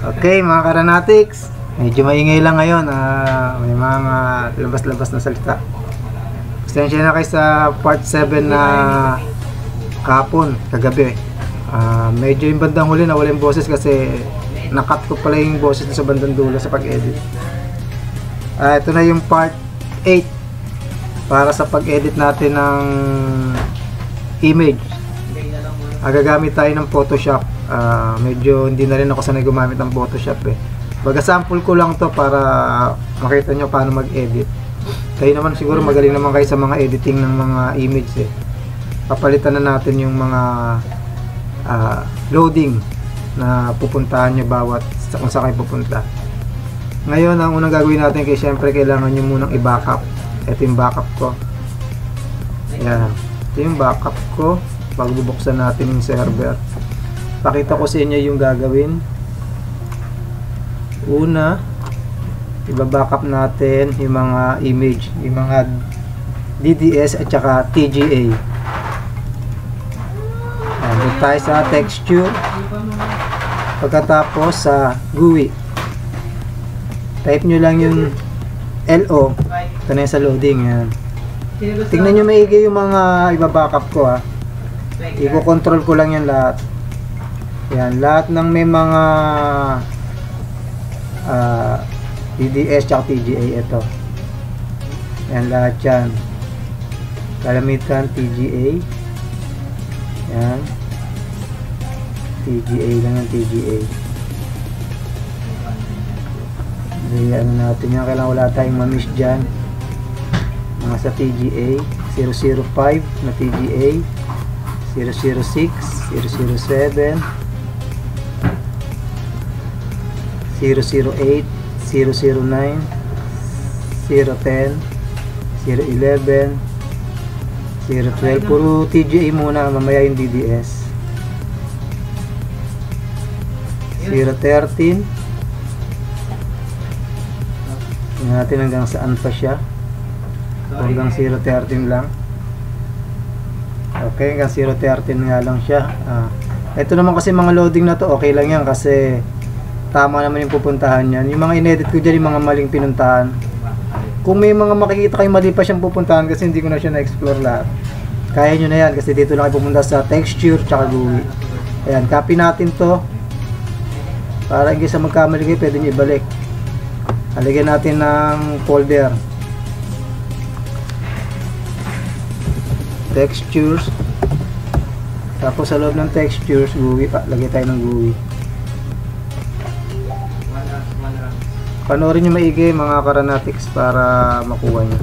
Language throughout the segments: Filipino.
Okay mga Karanatics, medyo maingay lang ngayon, may mga labas-labas na salita. Pasensya na kayo sa part 7 na kahapon, kagabi. Medyo yung bandang huli nawala yung boses kasi nakat ko pala yung boses sa bandang dulo sa pag-edit. Ito na yung part 8 para sa pag-edit natin ng image. Gagamit tayo ng Photoshop. Medyo hindi na rin ako sanay gumamit ng Photoshop Baga sample ko lang to para makita nyo paano mag-edit. Kayo naman siguro magaling naman kayo sa mga editing ng mga image Papalitan na natin yung mga loading na pupuntahan nyo bawat kung saan kayo pupunta. Ngayon ang unang gagawin natin kaya syempre kailangan nyo munang i-backup. Ito yung backup ko. Yan. Ito yung backup ko bago bubuksan natin yung server. Pakita ko sa inyo yung gagawin. Una, i-backup natin yung mga image, yung mga DDS at saka TGA. Doon tayo sa texture. Pagkatapos sa GUI, type nyo lang yung LO. Ito na yung sa loading. Yan. Tingnan nyo maigi yung mga i-backup ko i-control ko lang yan lahat. Yan, lahat ng may mga DDS at TGA ito. Yan, lahat yan. Kalamitan TGA. Yan. TGA lang yung TGA. Ano natin yan. Kailangan wala tayong mamiss dyan. Mga sa TGA 005 na TGA 006 007 008 009 010 011 012. Puro TGA muna, mamaya yung DDS. 013 natin hanggang saan pa siya, hanggang 013 lang. Okay, hanggang 013 nga lang siya. Ito naman kasi mga loading na to, okay lang yan kasi tama naman yung pupuntahan yan. Yung mga inedit ko dyan, yung mga maling pinuntahan. Kung may mga makikita kayo mali pa siyang pupuntahan kasi hindi ko na siya na-explore lahat, kaya nyo na yan kasi dito lang kayo pupunta sa texture tsaka GUI. Ayan, copy natin to para hindi sa magkamali kayo, pwede nyo ibalik. Halagyan natin ng folder textures, tapos sa loob ng textures GUI, lagay tayo ng GUI. Panoorin nyo maigi mga Karanatics para makuha nyo.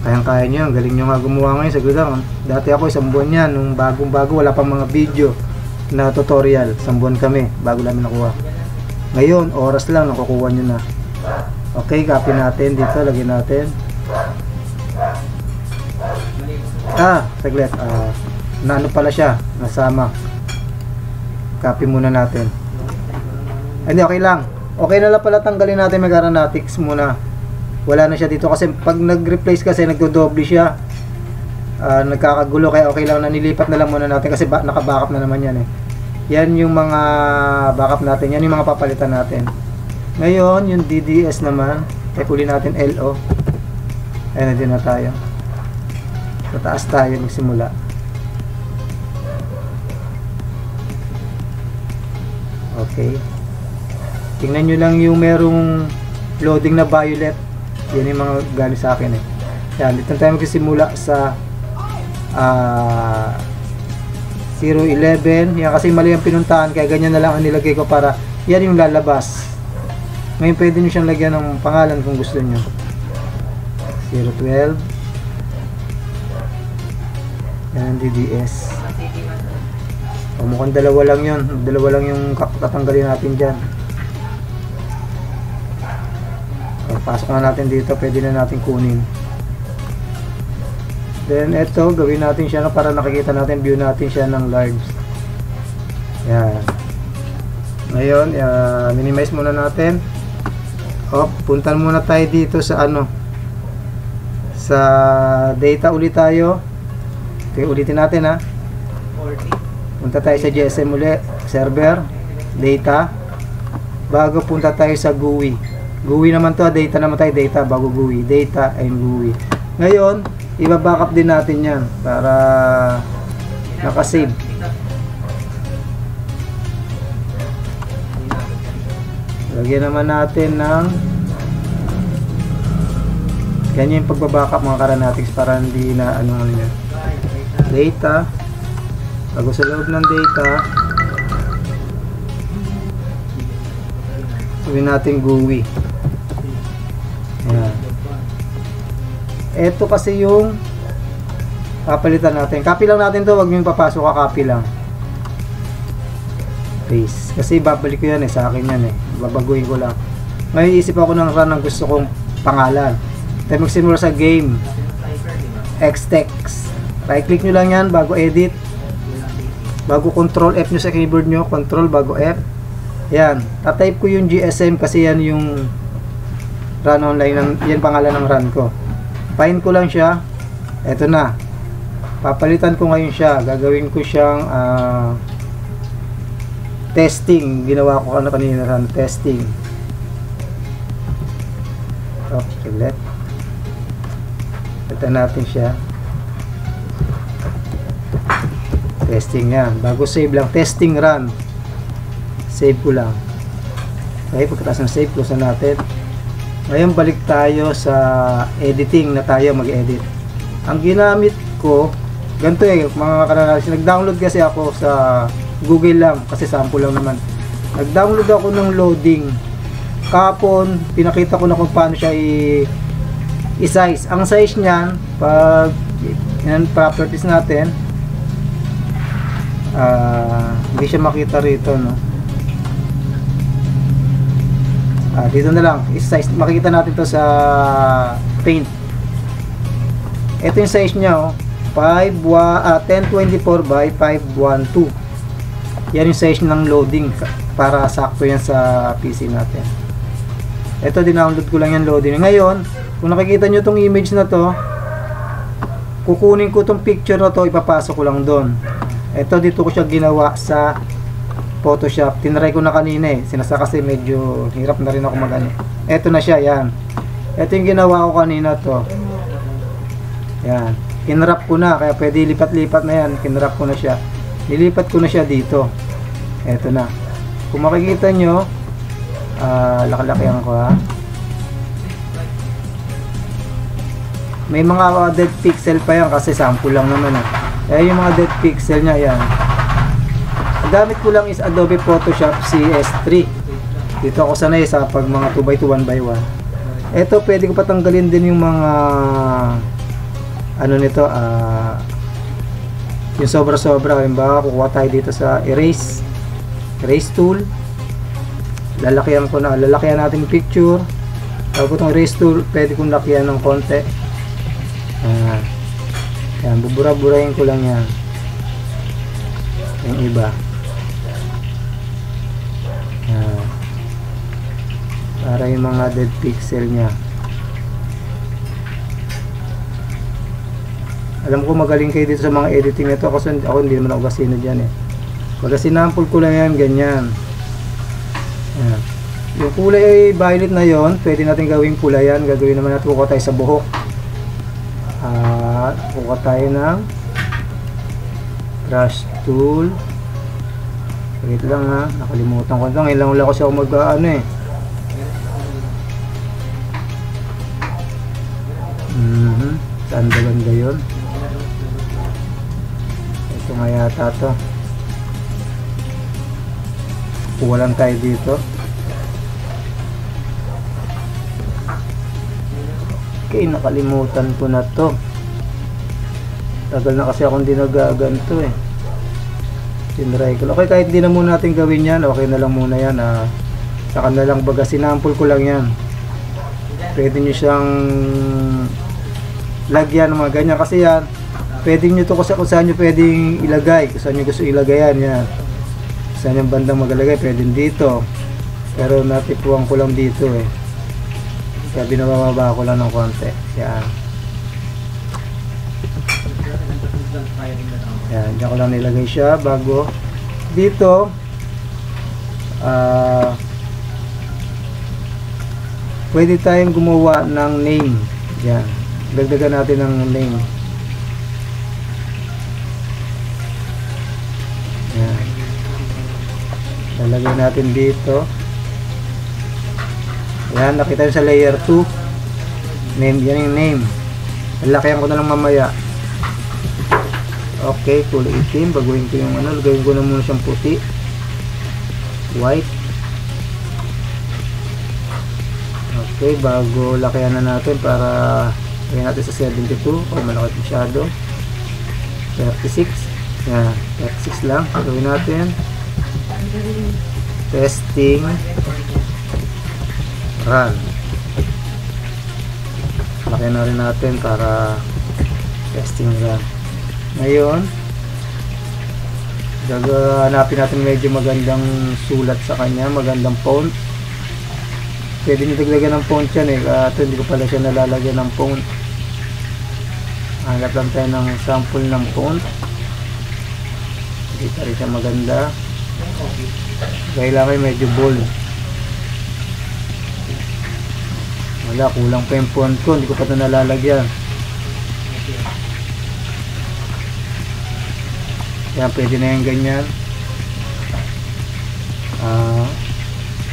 Kayang-kaya nyo, galing nyo nga gumawa ngayon sa gudang. Dati ako isang buwan yan, nung bagong-bago wala pang mga video na tutorial, isang buwan kami bago namin nakuha. Ngayon oras lang nakukuha nyo na. Okay, copy natin dito, lagyan natin. Saglit, na ano pala siya, nasama. Copy muna natin. Hindi, okay lang. Okay na lang pala tanggalin natin mga Karanatics muna. Wala na siya dito kasi pag nag-replace kasi nagdo-doble siya. Nagkakagulo kaya okay lang na nilipat na lang muna natin kasi naka-backup na naman yan Yan yung mga backup natin. Yan yung mga papalitan natin. Ngayon, yung DDS naman, type uli natin LO. Ayan na din na tayo. Sa taas tayo magsimula. Okay. Tingnan nyo lang yung merong loading na violet. Yan yung mga galing sa akin Yan, dito tayo magsisimula sa 011. Yan kasi mali ang pinuntahan kaya ganyan na lang ang nilagay ko para yan yung lalabas. Ngayon pwede nyo siyang lagyan ng pangalan kung gusto nyo. 012. Yan ang DDS. Mukhang dalawa lang yun. Dalawa lang yung tatanggalin natin dyan. Pasok na natin dito, pwede na natin kunin. Then ito, gawin natin siya para nakikita natin, view natin siya ng large. Yan. Ngayon, minimize muna natin. Puntan muna tayo dito sa sa data ulit tayo. Okay, ulitin natin Punta tayo sa GSM ulit, server. data, bago punta tayo sa GUI. GUI naman to, data naman tayo, data bago GUI, data and GUI. Ngayon, iba-backup din natin yan para nakasave. Lagyan naman natin ng ganyan yung pagbabackup mga karanatics para hindi na ano nyo. Data, bago sa loob ng data, sabihin natin GUI. Ayan. Ito kasi yung papalitan natin. Copy lang natin to, wag nyo yung papasok ka, copy lang. Paste. Kasi babalik ko yan sa akin yan babaguhin ko lang. Ngayon isip ako ng run ng gusto kong pangalan. Tayo magsimula sa game. Xtext. Right click nyo lang yan bago edit. Bago control F nyo sa keyboard nyo, control bago F. Yan. Tatype ko yung GSM kasi yan yung run online, yan pangalan ng run ko. Find ko lang siya. Eto na. Papalitan ko ngayon siya. Gagawin ko siyang testing. Ginawa ko kanina run testing. Okay, let. Ito natin siya. Testing yan. Bago save lang. Testing run. Save ko lang. Okay, pagkatapos ng save, close na natin. Ngayon balik tayo sa editing na tayo mag-edit. Ang ginamit ko, ganito mga kananalis. Nag-download kasi ako sa Google lang, kasi sample lang naman. Nag-download ako ng loading. Kapon, pinakita ko na kung paano siya i-size. Ang size niyan, pag yan properties natin, hindi siya makita rito, no? Dito na lang, i-size. Makikita natin to sa Paint. Ito yung size niya, 1024 by 512. Yan yung size ng loading para sakto yan sa PC natin. Ito, dinownload ko lang yan loading. Ngayon, kung nakikita nyo itong image na to, kukunin ko itong picture na to, ipapasok ko lang doon. Ito, dito ko siya ginawa sa Photoshop. Tinry ko na kanina sinasa kasi medyo hirap na rin ako mag-ano. Ito na siya, yan. Ito yung ginawa ko kanina to. Yan. Kinrap ko na, kaya pwede lipat-lipat na yan. Kinrap ko na siya. Nilipat ko na siya dito. Ito na. Kung makikita nyo, laki-lakihan ko may mga dead pixel pa yan kasi sample lang naman Kaya yung mga dead pixel nya yan. Ang gamit ko lang is Adobe Photoshop CS3. Dito ako sanay sa pag mga 2x2, 1x1. Ito pwede ko patanggalin din yung mga ano nito, yung sobra-sobra. Halimbawa, kukuha tayo dito sa erase tool. Lalakyan natin yung picture. Tapos itong erase tool, pwede kong lakyan ng konti. Yan, bubura-burahin ko lang yan. Yung iba. Yan. Para yung mga dead pixel nya. Alam ko magaling kayo dito sa mga editing nito kasi ako hindi naman ako kasino dyan Pagka sinample ko lang yan, ganyan. Yan. Yung kulay ay violet na yon, pwede natin gawing kulay yan. Gagawin naman natin, kukuha tayo sa buhok. Kukuha tayo ng brush tool. Wait lang nakalimutan ko lang. Ngayon lang kasi ako mag-ano Saan ba ganda yun? Ito nga yata to. Kuha lang tayo dito. Okay, nakalimutan ko na to. Tagal na kasi akong hindi nagaganto Tinry ko. Okay, kahit di na muna natin gawin yan, okay na lang muna yan. Saka na lang baga, sinample ko lang yan. Pwede nyo siyang lagyan ng mga ganyan. Kasi yan, pwede nyo to kung saan nyo pwedeng ilagay. Kung saan nyo gusto ilagay yan. Kung saan yung bandang magalagay, pwede dito. Pero natipuan ko lang dito Kaya binababa ko lang ng konti. Yan. Yan, dyan ko lang nilagay siya bago dito pwede tayong gumawa ng name. Yan, dagdagan natin ng name. Yan, lalagay natin dito. Yan, nakita nyo sa layer 2 name, yan yung name. Lalakihan ko na lang mamaya. Okay, kulay itim. Baguhin ko yung ano, lagawin ko na muna siyang puti, white. Okay, bago lakihan na natin para lagyan natin sa 72 o malaki masyado. 36. Yan, 36 lang. Gawin natin. Testing. Run. Lakihan na rin natin para testing run. Ngayon, hanapin natin medyo magandang sulat sa kanya, magandang font. Pwede nyo dagdagan ng font yan ito hindi ko pala siya nalalagyan ng font. Hanap lang tayo ng sample ng font. Hindi pa rin siya maganda. Kailangan medyo bold. Wala, kulang pa yung font ko, hindi ko pa ito nalalagyan. Yan, pwede na yung ganyan.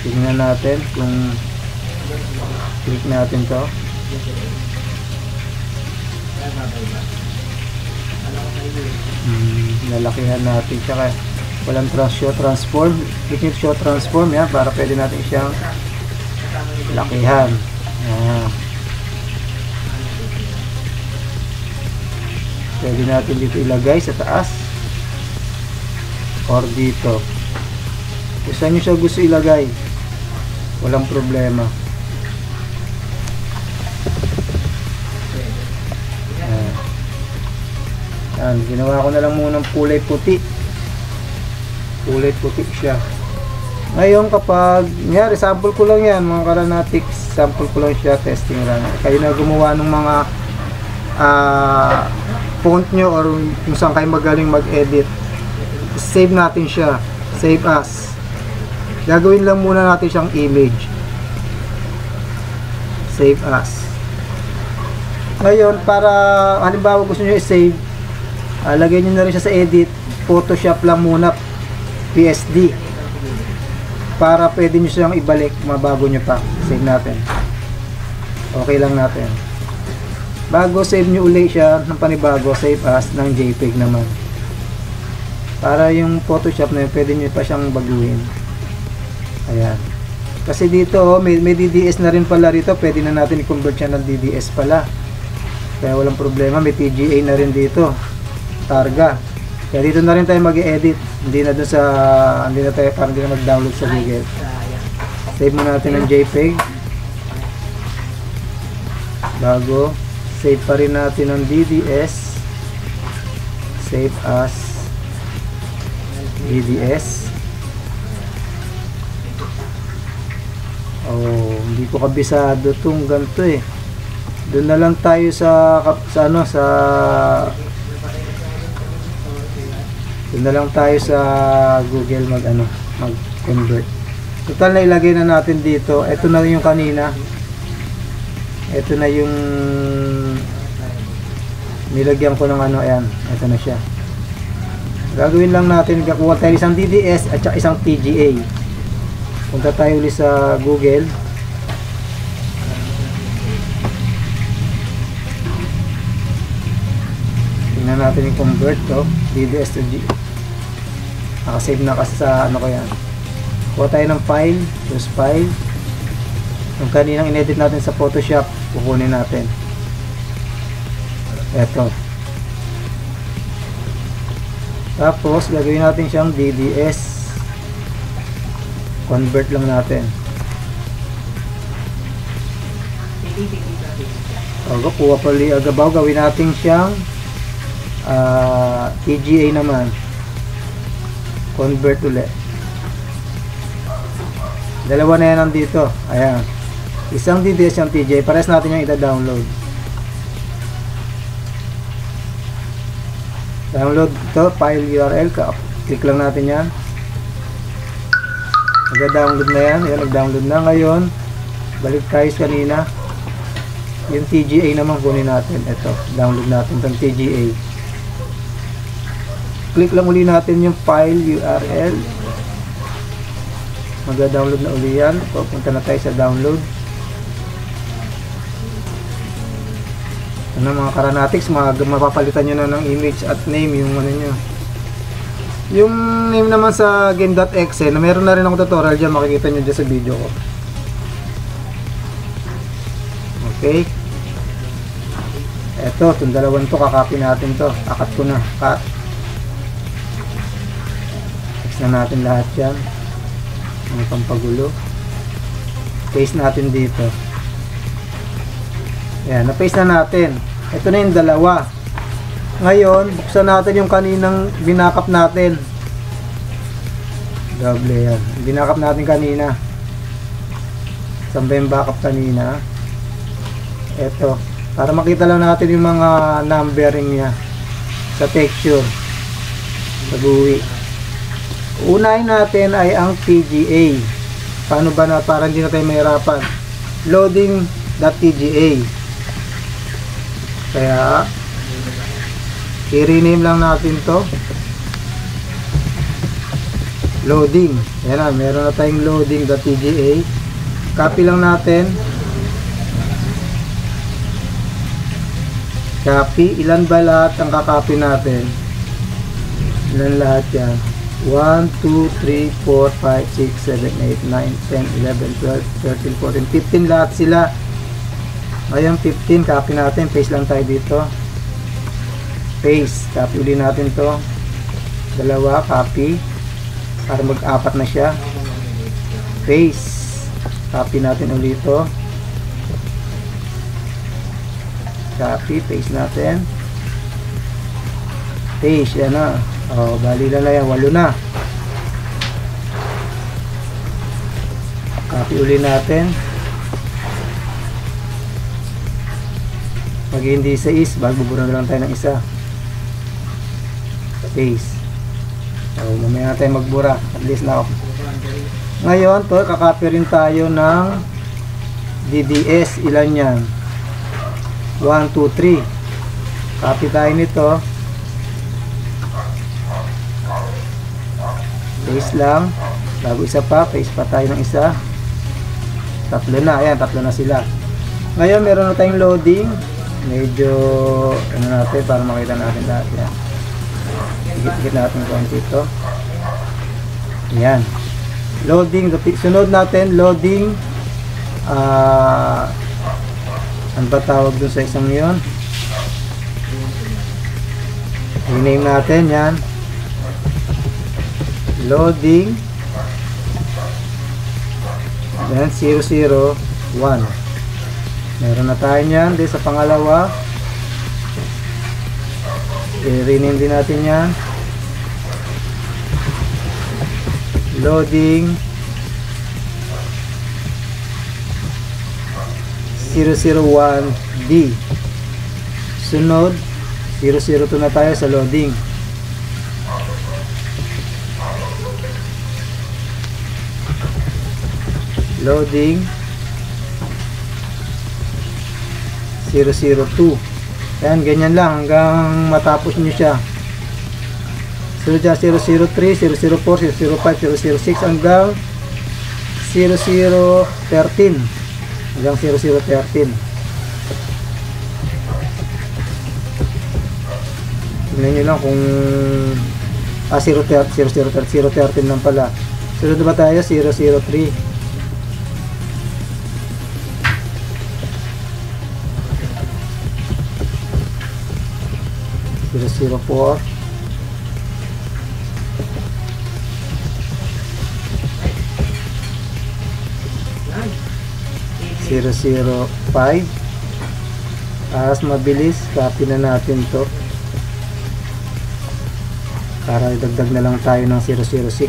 Tingnan natin kung click natin to. Lalakihan natin siya kaya walang show transform. Click nyo show transform yan para pwede natin siyang lakihan. Pwede natin dito ilagay sa taas or dito. Kung saan nyo siya gusto ilagay, walang problema. Yan, ginawa ko na lang muna ng kulay puti. Kulay puti siya. Ngayon kapag, nyari, sample ko lang yan mga karanatics, sample ko lang siya, testing lang. Kayo na gumawa ng mga font nyo or kung saan kayo magaling mag-edit. Save natin siya, save as. Gagawin lang muna natin siyang image, save as. Ngayon para halimbawa gusto nyo i-save, lagay nyo na rin siya sa edit, Photoshop lang muna, PSD, para pwede nyo siyang ibalik mabago nyo pa. Save natin, okay lang natin. Bago save nyo ulit siya ng panibago, save as ng JPEG naman, para yung Photoshop na yun pwede nyo pa siyang baguhin. Ayan, kasi dito may DDS na rin pala rito, pwede na natin i-convert siya ng DDS pala, kaya walang problema. May TGA na rin dito, targa, kaya dito na rin tayo mag-edit, hindi na dun sa, hindi na tayo, parang hindi na mag-download sa Google. Save mo natin ng JPEG. Bago save pa rin natin ng DDS, save as DDS. Hindi ko kabisado itong ganito Doon na lang tayo doon na lang tayo sa Google mag-convert. Total na ilagay na natin dito. Ito na yung kanina. Ito na yung nilagyan ko ng ayan. Ito na siya. Gagawin lang natin, kakuha tayo isang DDS at saka isang TGA. Punta tayo ulit sa Google. Tingnan natin yung convert to DDS to G. Nakasave na kasi sa ko yan. Kuha tayo ng file, choose file. Yung kaninang inedit natin sa Photoshop, kukunin natin. Eto. Tapos gagawin natin siyang DDS. Convert lang natin. Kuha pali agabaw, gawin natin siyang TGA naman. Convert ulit. Dalawa na yan nandito. Ayan. Isang DDS yung TGA. Pares natin yung ita-download. Download ito, file URL. Click lang natin yan. Nag-download na yan. Ayan, nag-download na ngayon. Balik tayo sa kanina. Yung TGA naman kunin natin. Ito, download natin itong TGA. Click lang uli natin yung file URL. Mag-download na uli yan. Pupunta na tayo sa download. Ano mga Karanatics, mapapalitan nyo na ng image at name yung ano nyo. Yung name naman sa game.exe na meron na rin akong tutorial dyan, makikita nyo dyan sa video ko. Okay. Eto, itong dalawang to, kakopy natin to. Akat ko na. Cut. Text na natin lahat yan. Ang pampagulo. Paste natin dito. Ayan, na-paste na natin. Ito na yung dalawa. Ngayon, buksan natin yung kaninang binakap natin. Double yan. Binakap natin kanina. Saan ba yung backup kanina? Ito. Para makita lang natin yung mga numbering niya sa texture. Sa GUI. Unahin natin ay ang TGA. Paano ba na para hindi na tayo mahirapan? Loading.tga. Kaya i-rename lang natin to loading. Ayan na, meron na tayong loading.tga. Copy lang natin. Copy. Ilan ba lahat ang kakopy natin? Ilan lahat yan? 1, 2, 3, 4, 5, 6, 7, 8, 9, 10, 11, 12, 13, 14, 15 lahat sila. Ngayon 15, copy natin. Paste lang tayo dito. Paste. Copy uli natin to. Dalawa, copy. Para mag-apat na siya. Paste. Copy natin uli to. Copy, paste natin. Paste, yan na. O, bali na yan. 8 na. Copy uli natin. Pag hindi sa is, magbubura na lang tayo ng isa. Paste. So, mamaya na tayo magbura. At least na ako. Ngayon, to, kakopy rin tayo ng DDS. Ilan yan? 1, 2, 3. Copy tayo nito. Paste lang. Bago isa pa, paste pa tayo ng isa. Tatlo na. Ayan, tatlo na sila. Ngayon, meron na tayong loading. Medyo, ano natin, para makita natin lahat yan. Higit-higit natin konti ito. Ayan. Loading. Sunod natin, loading. Ano ba tawag dun sa isang yun? Rename natin yan. Loading. Then 001. Meron na tayo yan. Then sa pangalawa, i-rename din natin yan. Loading 001D. Sunod 002 na tayo sa loading. Loading 002. Ayan, ganyan lang hanggang matapos nyo siya. Sunod dyan 003, 004, 005, 006 hanggang 0013. Hanggang 0013. Tignan nyo lang kung 013 lang pala. Sunod ba tayo? 003. 004. 005. As mabilis, copy na natin to para idagdag na lang tayo ng 006.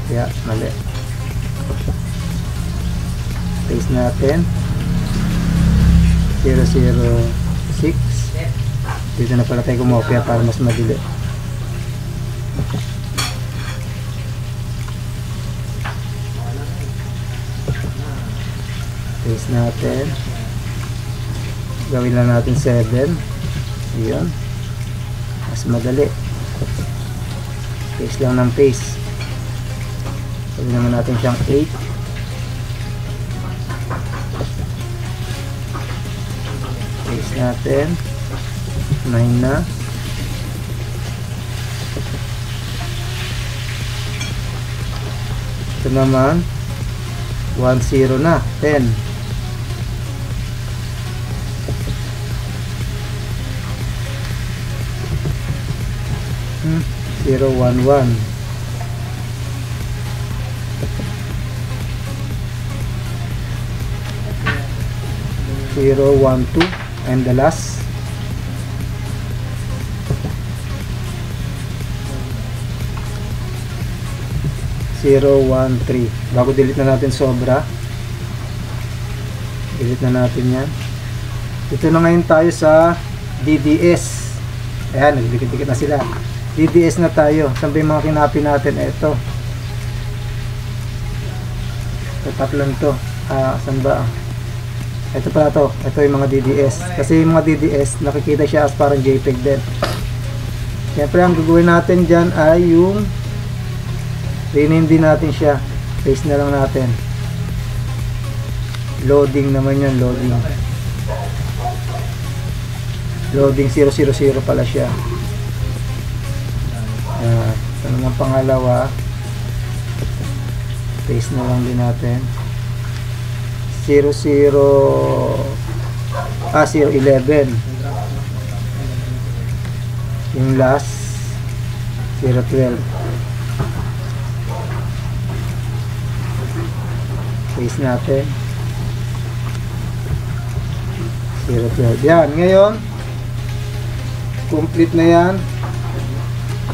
Kaya mali, paste natin 006. Dito na pala tayo kumopya para mas madali. Paste natin. Gawin lang natin 7. Yun. Mas madali. Paste lang ng paste. Gawin naman natin siyang 8. Paste natin. 9 na. Ito naman 1-0 na. 10. 0-1-1. 0-1-2 and the last 0-1-3. Bago delete na natin sobra, delete na natin yan. Dito na ngayon tayo sa DDS. Ayan, nagdikit-dikit na sila. DDS na tayo. Saan ba yung mga kinapi natin? Ito. Ito, tatlong to. Saan ba? Ito pala to. Ito yung mga DDS. Kasi yung mga DDS, nakikita siya as parang JPEG din. Siyempre, ang gagawin natin dyan ay yung rename din natin siya. Paste na lang natin. Loading naman yan. Loading. Loading 000 pala siya. Ito naman pangalawa. Paste na lang din natin. 011. Yung last 012. Paste natin 012. Yan, ngayon complete na yan.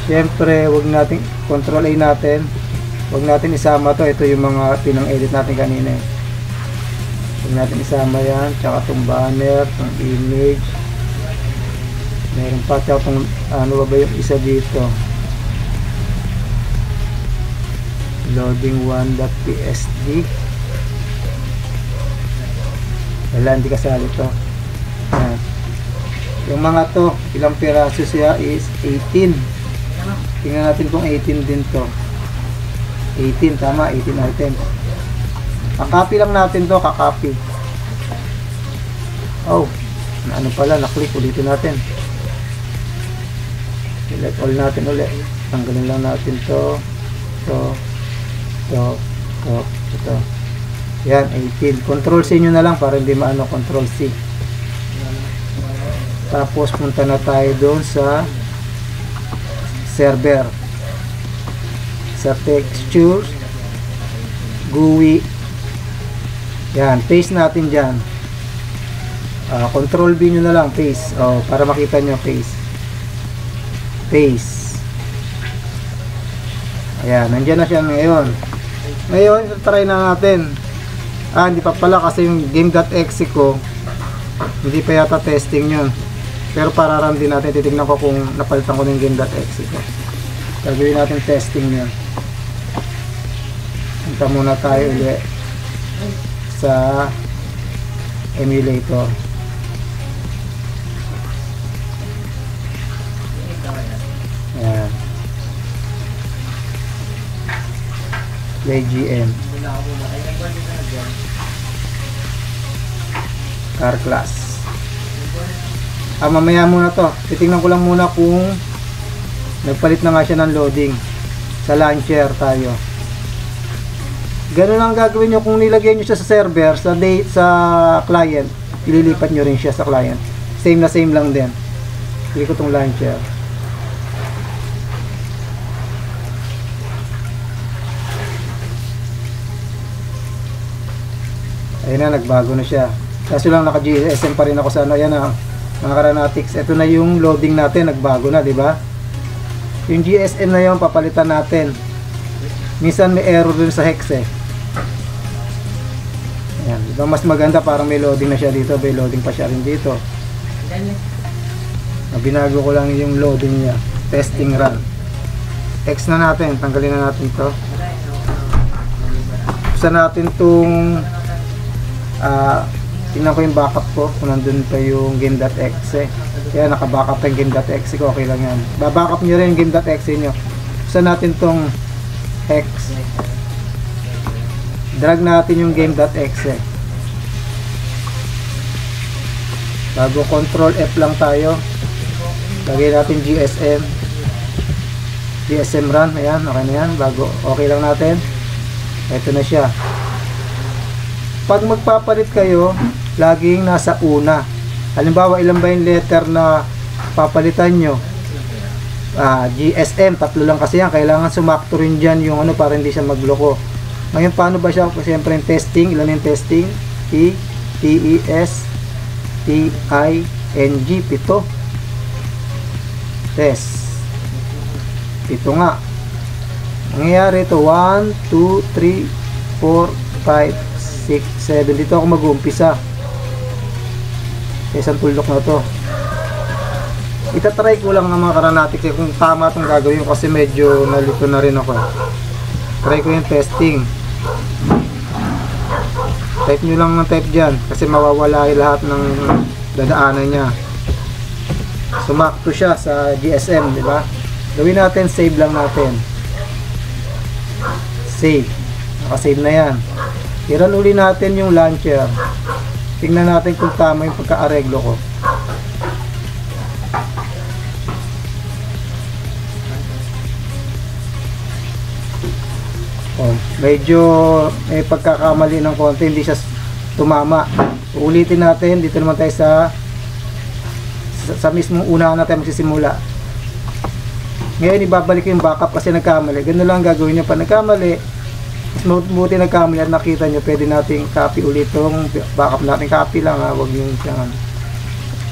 Siyempre, wag natin control A natin. Wag natin isama to. Ito yung mga pinang-edit natin kanina. Wag natin isama yan. Tsaka itong banner, itong image. Meron pa itong ano ba yung isa dito. Loading 1.psd. Wala, hindi kasali to. Yan. Yung mga to, ilang piraso siya is 18. Tingnan natin kung 18 din to. 18, tama, 18 items. Kakopy lang natin to, kakopy. Oh, ano pala, na-click, ulitin natin. Select all natin ulit. Tanggalin lang natin to. Ito. Yan, 18. Control C nyo na lang para hindi maano, Control C. Tapos punta na tayo doon sa server, sa textures, GUI. Yan, paste natin dyan. Control B nyo na lang, paste. Para makita nyo, paste. Ayan, nandyan na siya ngayon. Ngayon, try na natin. Hindi pa pala kasi yung game.exe ko, hindi pa yata testing yun. Pero para run din natin, titignan ko kung napalitan ko ng game.exe ko. Gagawin natin testing yun. Punta muna tayo ulit sa emulator. Ayan. Play GM. Car class. Mamaya muna to. Titingnan ko lang muna kung nagpalit na nga siya ng loading. Sa launcher tayo. Ganun lang gagawin nyo kung nilagay nyo siya sa server, sa client. Ililipat nyo rin siya sa client. Same na same lang din. Click ko itong launcher. Ayun na, nagbago na siya. Kaso lang naka-GSM pa rin ako sa ano. Ayan na, mga Karanatics. Ito na yung loading natin, nagbago na, di ba? Yung GSM na yun, papalitan natin. Minsan may error dun sa hex eh. Ayan, diba mas maganda, parang may loading na siya dito, may loading pa siya rin dito. Binago ko lang yung loading niya. Testing run. X na natin, tanggalin na natin to. Buksan natin tong Tingnan ko yung backup ko kung nandun pa yung game.exe. Kaya naka-backup pa yung game.exe ko, okay lang yan. Babackup nyo rin yung game.exe nyo. Buksan natin tong X. Drag natin yung game.exe. Bago control F lang tayo. Lagay natin GSM run. Ayan, okay na yan. Bago, okay lang natin. Ito na siya. Pag magpapalit kayo, laging nasa una. Halimbawa, ilan ba yung letter na papalitan nyo? GSM, 3 lang kasi yan. Kailangan sumakto rin dyan yung ano para hindi siya magloko. Ngayon, paano ba siya? Siyempre yung testing. Ilan yung testing? TESTING 7. Test. 7 nga. Nangyayari ito 1, 2, 3, 4, 5, 6, 7. Dito ako mag-uumpisa. Isang tuldok na to. Itatry ko lang ng mga karanatics kung tama itong gagawin kasi medyo nalito na rin ako. Try ko yung testing. Type nyo lang ng type dyan kasi mawawala yung lahat ng dadaanan niya. Sumakto siya sa GSM, di ba? Gawin natin, save lang natin. Save. Nakasave na yan. I-run uli natin yung launcher. Tingnan natin kung tama yung pagka-areglo ko. Medyo may pagkakamali ng konti, hindi siya tumama. Ulitin natin, dito naman tayo sa mismong unahan natin magsisimula. Ngayon ibabalik yung backup kasi nagkamali. Ganun lang gagawin nyo. Pag nagkamali, mas mabuti nagkamali at nakita nyo, pwede natin copy ulit itong backup natin. Copy lang ha, huwag yung siyang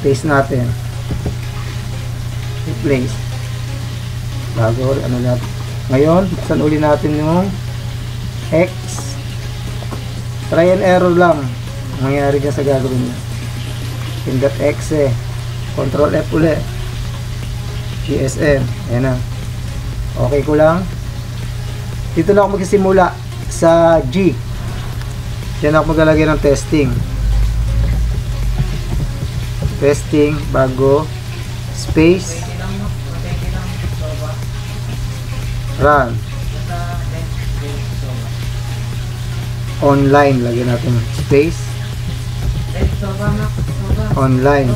paste natin. Replace. Bago, ano natin. Ngayon, buksan ulit natin yung X. Try and error lang nangyari dyan sa gagawin nyo. Pin.exe. Control F ulit. GSM. Ayan na. Okay ko lang. Dito na ako magsisimula sa G. Diyan ako maglalagay ng testing. Testing. Bago. Space. Run. Online, lagyan natin space. Online.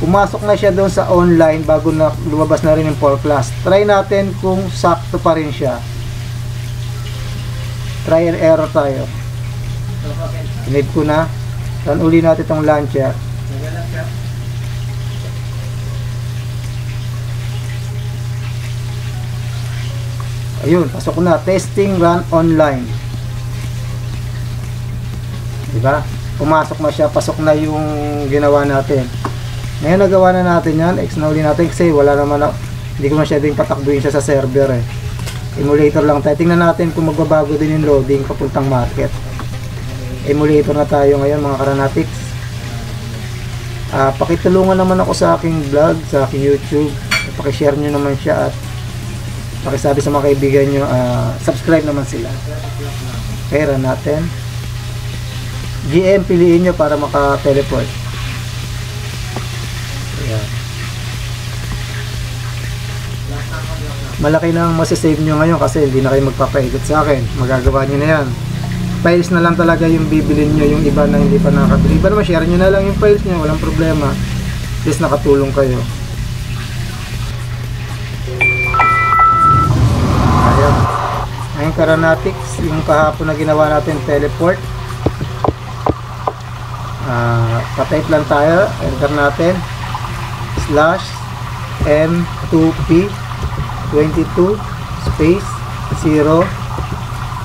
Pumasok na siya doon sa online bago na lumabas na rin yung for class. Try natin kung sakto pa rin siya. Try and error tayo. Sinave ko na. Run uli natin itong launcher. Ayun, pasok na. Testing run online. Diba? Pumasok na siya, pasok na yung ginawa natin. Ngayon nagawa na natin yan, X na uli natin kasi wala naman, hindi ko masyadong patakbuhin siya sa server eh. Emulator lang tayo. Tingnan natin kung magbabago din yung loading papuntang market. Emulator na tayo ngayon mga karanatics. Pakitulungan naman ako sa aking vlog, sa aking YouTube. Pakishare nyo naman siya at pakisabi sa mga kaibigan nyo, subscribe naman sila. Kaya natin. GM, piliin nyo para maka-teleport. Ayan. Malaki na ang masasave nyo ngayon kasi hindi na kayo magpapaikot sa akin. Magagawa nyo na yan. Files na lang talaga yung bibilin nyo, yung iba na hindi pa nakabili. Iba naman, share nyo na lang yung files nyo, walang problema. At least nakatulong kayo. Ayan. Ngayon karanatics, yung kahapon na ginawa natin teleport. Patype lang tayo, enter natin /m2p22 space 0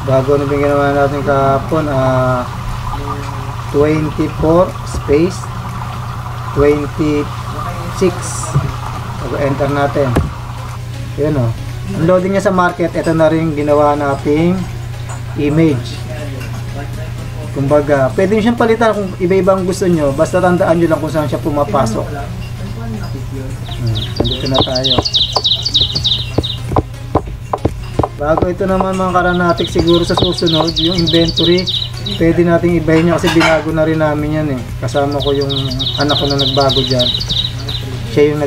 bago na ginawa natin kahapon 24 space 26 bago enter natin. Yun o, ang loading niya sa market. Ito na rin ginawa nating image. Kumbaga, pwede nyo siyang palitan kung iba-ibang gusto nyo. Basta tandaan nyo lang kung saan siya pumapasok. Nandito na tayo. Bago ito naman mga karanatics, siguro sa susunod, yung inventory, pwede nating ibahin niya kasi binago na rin namin yan eh. Kasama ko yung anak ko na nagbago dyan. Siya yung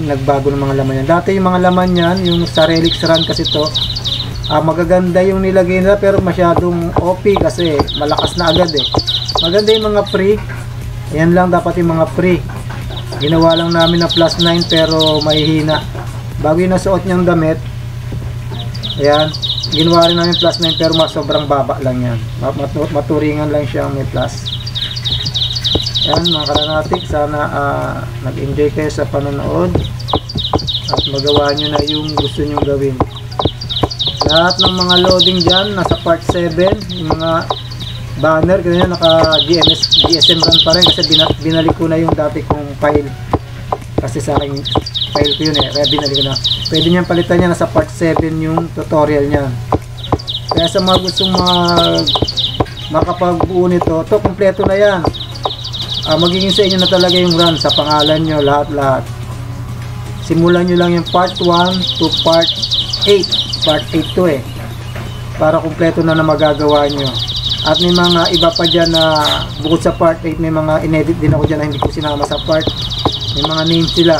nagbago ng mga laman yan. Dati yung mga laman yan, yung sa Relix Run kasi to, magaganda yung nilagay nila pero masyadong OP kasi malakas na agad eh. Maganda yung mga pre. Yan lang dapat yung mga pre. Ginawa lang namin na +9 pero mahihina. Bago yung nasuot niyang damit, ayan, ginawa rin namin +9 pero sobrang baba lang yan. Maturingan lang siya may plus. Ayan mga karanatik, sana nag-enjoy kayo sa panonood at magawa nyo na yung gusto nyo gawin. Lahat ng mga loading dyan nasa part 7. Yung mga banner ganyan naka GSM run pa rin kasi binalik ko na yung dati kong file kasi sa aking file ko yun eh, kaya binalik ko na. Pwede niyang palitan niya, nasa part 7 yung tutorial niya. Kaya sa mga gustong makapagbuo nito, to kompleto na yan. Magiging sa inyo na talaga yung run sa pangalan nyo, lahat. Simulan nyo lang yung part 1 to part 8. Part 8 to eh, para kompleto na magagawa nyo. At may mga iba pa dyan na bukod sa part 8, may mga inedit din ako dyan na hindi ko sinama sa part. May mga names sila.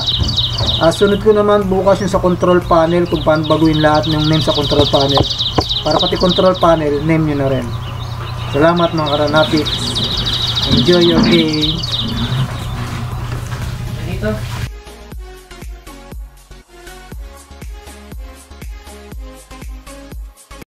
Sunod ko naman bukas yung sa control panel kung paano baguhin lahat ng name sa control panel, para pati control panel name nyo na rin. Salamat mga karanatics. Enjoy your game. Dito.